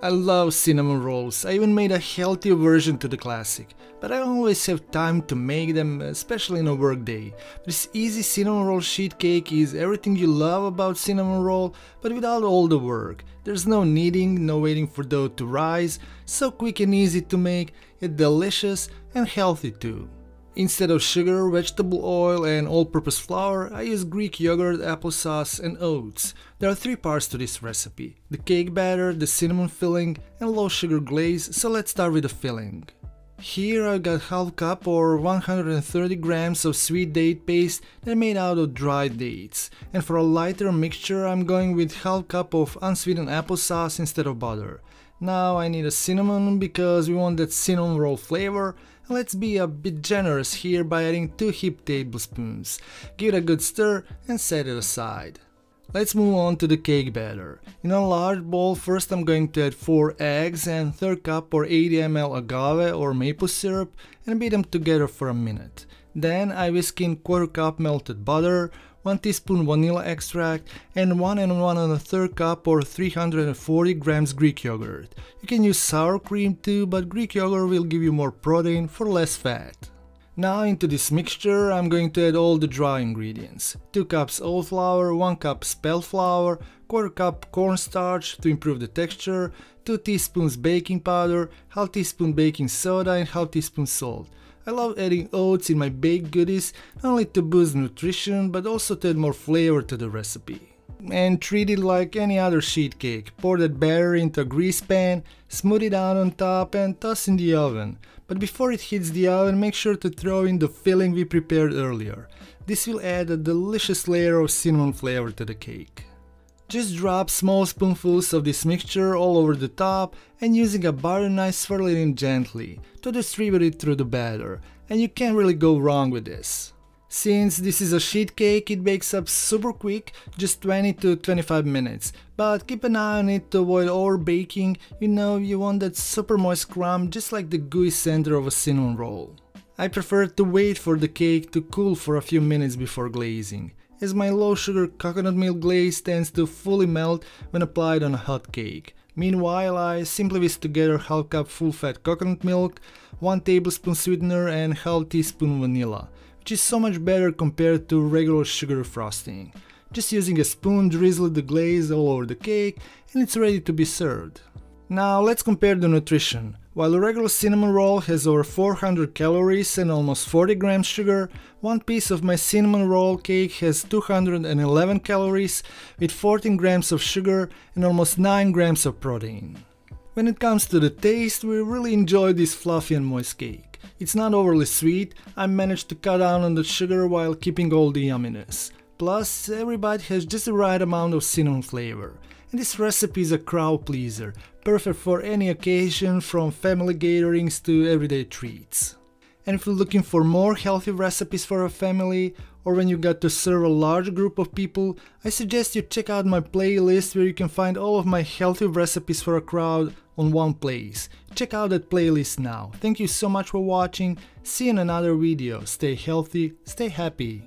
I love cinnamon rolls. I even made a healthier version to the classic, but I don't always have time to make them, especially on a work day. This easy cinnamon roll sheet cake is everything you love about cinnamon roll, but without all the work. There's no kneading, no waiting for dough to rise, so quick and easy to make, yet delicious and healthy too. Instead of sugar, vegetable oil and all-purpose flour, I use Greek yogurt, applesauce and oats. There are 3 parts to this recipe: the cake batter, the cinnamon filling and low sugar glaze, so let's start with the filling. Here I got half cup or 130 grams of sweet date paste that I made out of dried dates. And for a lighter mixture I'm going with half cup of unsweetened applesauce instead of butter. Now I need a cinnamon because we want that cinnamon roll flavor. Let's be a bit generous here by adding 2 heaped tablespoons. Give it a good stir and set it aside. Let's move on to the cake batter. In a large bowl, first I'm going to add 4 eggs and 1/3 cup or 80 ml agave or maple syrup and beat them together for a minute. Then I whisk in 1/4 cup melted butter, 1 teaspoon vanilla extract and 1 1/3 cup or 340 grams Greek yogurt. You can use sour cream too, but Greek yogurt will give you more protein for less fat. Now into this mixture I'm going to add all the dry ingredients. 2 cups oat flour, 1 cup spelt flour, 1/4 cup cornstarch to improve the texture, 2 teaspoons baking powder, 1/2 teaspoon baking soda and 1/2 teaspoon salt. I love adding oats in my baked goodies, not only to boost nutrition but also to add more flavor to the recipe. And treat it like any other sheet cake. Pour that batter into a grease pan, smooth it out on top and toss in the oven. But before it hits the oven, make sure to throw in the filling we prepared earlier. This will add a delicious layer of cinnamon flavor to the cake. Just drop small spoonfuls of this mixture all over the top and using a butter knife swirl it in gently to distribute it through the batter, and you can't really go wrong with this. Since this is a sheet cake, it bakes up super quick, just 20 to 25 minutes, but keep an eye on it to avoid over baking. You want that super moist crumb just like the gooey center of a cinnamon roll. I prefer to wait for the cake to cool for a few minutes before glazing, as my low sugar coconut milk glaze tends to fully melt when applied on a hot cake. Meanwhile, I simply whisk together 1/2 cup full fat coconut milk, 1 tablespoon sweetener and 1/2 teaspoon vanilla, which is so much better compared to regular sugar frosting. Just using a spoon, drizzle the glaze all over the cake and it's ready to be served. Now let's compare the nutrition. While a regular cinnamon roll has over 400 calories and almost 40 grams sugar, one piece of my cinnamon roll cake has 211 calories with 14 grams of sugar and almost 9 grams of protein. When it comes to the taste, we really enjoy this fluffy and moist cake. It's not overly sweet, I managed to cut down on the sugar while keeping all the yumminess. Plus, every bite has just the right amount of cinnamon flavor. And this recipe is a crowd pleaser, perfect for any occasion from family gatherings to everyday treats. And if you're looking for more healthy recipes for a family, or when you got to serve a large group of people, I suggest you check out my playlist where you can find all of my healthy recipes for a crowd on one place. Check out that playlist now. Thank you so much for watching. See you in another video. Stay healthy, stay happy.